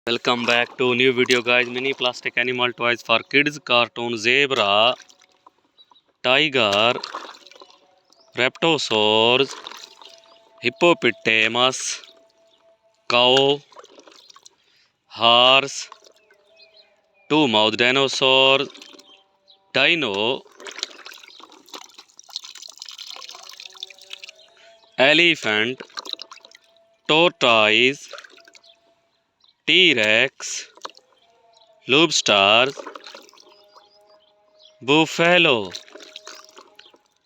Welcome back to new video guys. Mini plastic animal toys for kids. Cartoon zebra, tiger, raptosaurs, hippopotamus, cow, horse, two-mouth dinosaur, dino, elephant, tortoise, T-Rex, lobster, buffalo,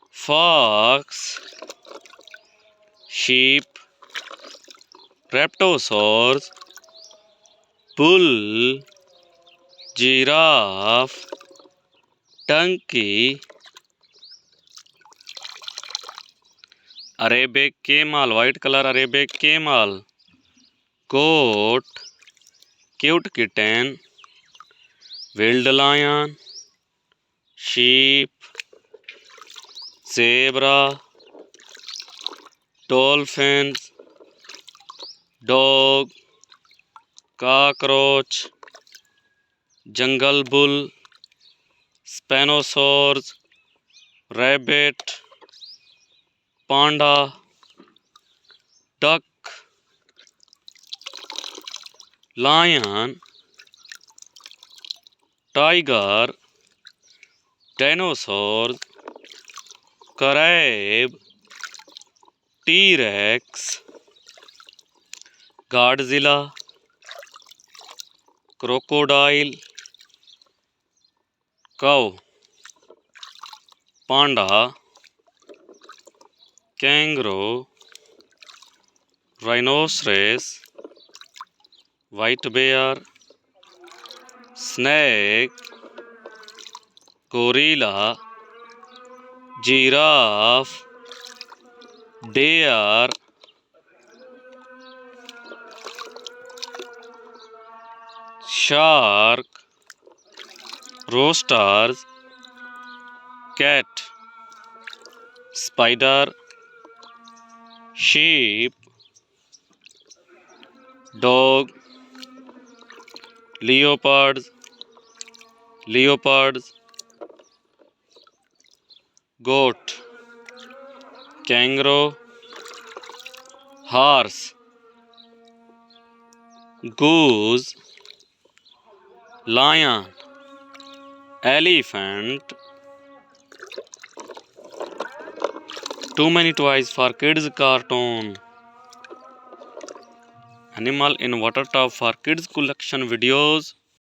fox, sheep, raptosaurs, bull, giraffe, donkey, Arabic camel, white color Arabic camel, goat, cute kitten, wild lion, sheep, zebra, dolphins, dog, cockroach, jungle bull, spinosaurs, rabbit, panda, duck, lion, tiger, dinosaur, crab, T-Rex, Godzilla, crocodile, cow, panda, kangaroo, rhinoceros, white bear, snake, gorilla, giraffe, deer, shark, roosters, cat, spider, sheep, dog, leopards, goat, kangaroo, horse, goose, lion, elephant. Too many toys for kids cartoon. Animal in water tub for kids collection videos.